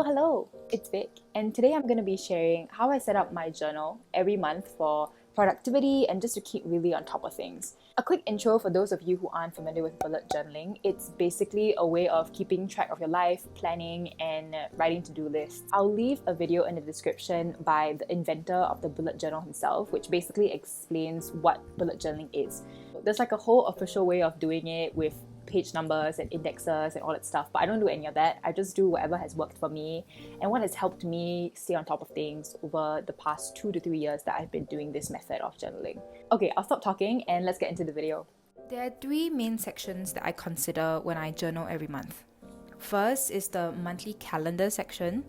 Hello, it's Vic, and today I'm going to be sharing how I set up my journal every month for productivity and just to keep really on top of things. A quick intro for those of you who aren't familiar with bullet journaling. It's basically a way of keeping track of your life, planning, and writing to-do lists. I'll leave a video in the description by the inventor of the bullet journal himself, which basically explains what bullet journaling is. There's like a whole official way of doing it with page numbers and indexes and all that stuff, but I don't do any of that. I just do whatever has worked for me and what has helped me stay on top of things over the past 2 to 3 years that I've been doing this method of journaling. Okay, I'll stop talking and let's get into the video. There are three main sections that I consider when I journal every month. First is the monthly calendar section,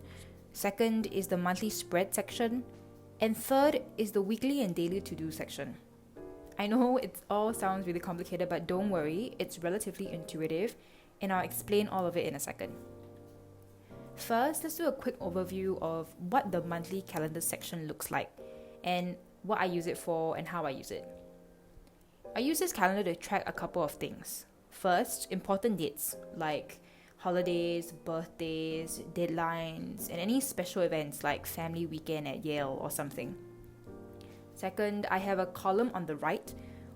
second is the monthly spread section, and third is the weekly and daily to-do section. I know it all sounds really complicated, but don't worry, it's relatively intuitive, and I'll explain all of it in a second. First, let's do a quick overview of what the monthly calendar section looks like, and what I use it for and how I use it. I use this calendar to track a couple of things. First, important dates like holidays, birthdays, deadlines, and any special events like family weekend at Yale or something. Second, I have a column on the right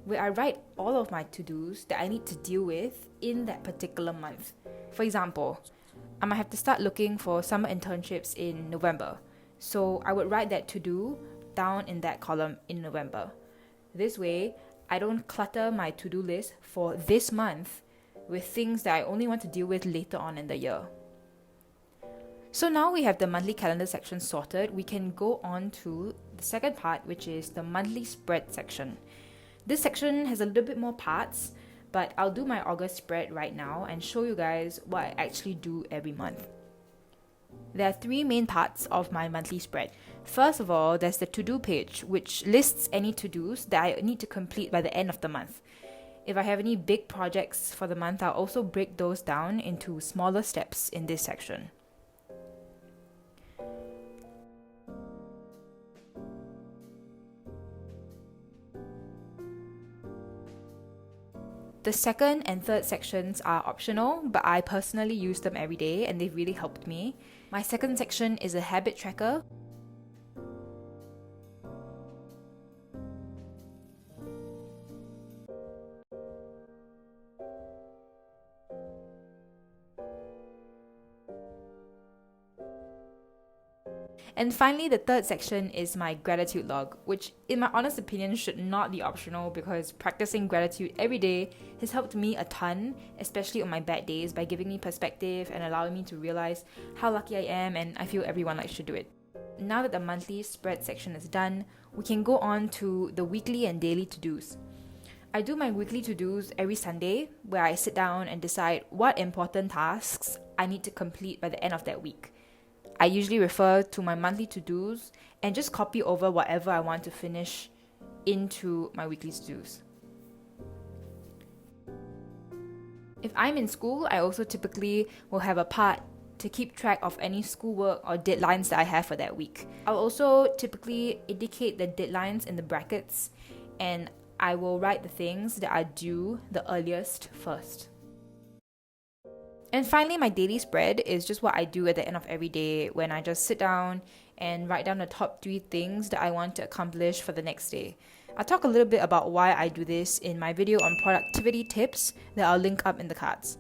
where I write all of my to-dos that I need to deal with in that particular month. For example, I might have to start looking for summer internships in November, so I would write that to-do down in that column in November. This way, I don't clutter my to-do list for this month with things that I only want to deal with later on in the year. So now we have the monthly calendar section sorted, we can go on to the second part, which is the monthly spread section. This section has a little bit more parts, but I'll do my August spread right now and show you guys what I actually do every month. There are three main parts of my monthly spread. First of all, there's the to-do page, which lists any to-dos that I need to complete by the end of the month. If I have any big projects for the month, I'll also break those down into smaller steps in this section. The second and third sections are optional, but I personally use them every day and they've really helped me. My second section is a habit tracker. And finally, the third section is my gratitude log, which in my honest opinion should not be optional because practicing gratitude every day has helped me a ton, especially on my bad days, by giving me perspective and allowing me to realize how lucky I am, and I feel everyone should do it. Now that the monthly spread section is done, we can go on to the weekly and daily to-dos. I do my weekly to-dos every Sunday, where I sit down and decide what important tasks I need to complete by the end of that week. I usually refer to my monthly to-dos and just copy over whatever I want to finish into my weekly to-dos. If I'm in school, I also typically will have a part to keep track of any schoolwork or deadlines that I have for that week. I'll also typically indicate the deadlines in the brackets, and I will write the things that are due the earliest first. And finally, my daily spread is just what I do at the end of every day when I just sit down and write down the top 3 things that I want to accomplish for the next day. I'll talk a little bit about why I do this in my video on productivity tips that I'll link up in the cards.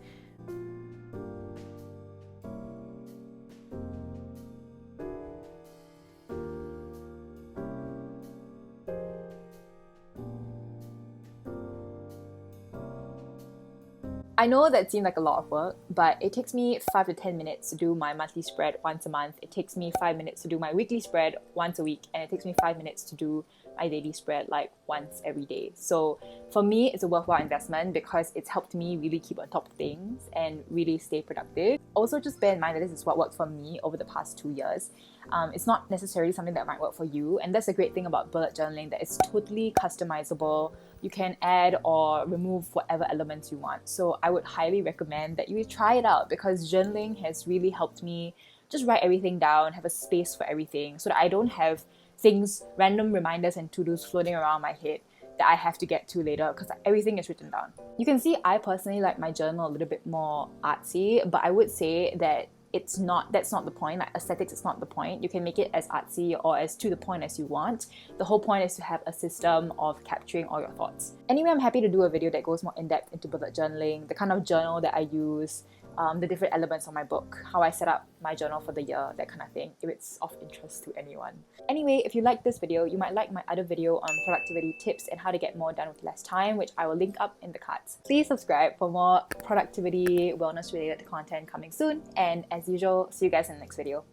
I know that seemed like a lot of work, but it takes me 5 to 10 minutes to do my monthly spread once a month. It takes me 5 minutes to do my weekly spread once a week, and it takes me 5 minutes to do my daily spread like once every day. So for me, it's a worthwhile investment because it's helped me really keep on top of things and really stay productive. Also, just bear in mind that this is what worked for me over the past 2 years. It's not necessarily something that might work for you, and that's the great thing about bullet journaling, that it's totally customizable. You can add or remove whatever elements you want. So I would highly recommend that you try it out because journaling has really helped me just write everything down, have a space for everything so that I don't have things, random reminders and to-dos floating around my head that I have to get to later because everything is written down. You can see I personally like my journal a little bit more artsy, but I would say that that's not the point. Like, aesthetics is not the point. You can make it as artsy or as to the point as you want. The whole point is to have a system of capturing all your thoughts. Anyway, I'm happy to do a video that goes more in-depth into bullet journaling, the kind of journal that I use, the different elements of my book, how I set up my journal for the year, that kind of thing, if it's of interest to anyone. Anyway, if you like this video, you might like my other video on productivity tips and how to get more done with less time, which I will link up in the cards. Please subscribe for more productivity, wellness related content coming soon, and as usual, see you guys in the next video.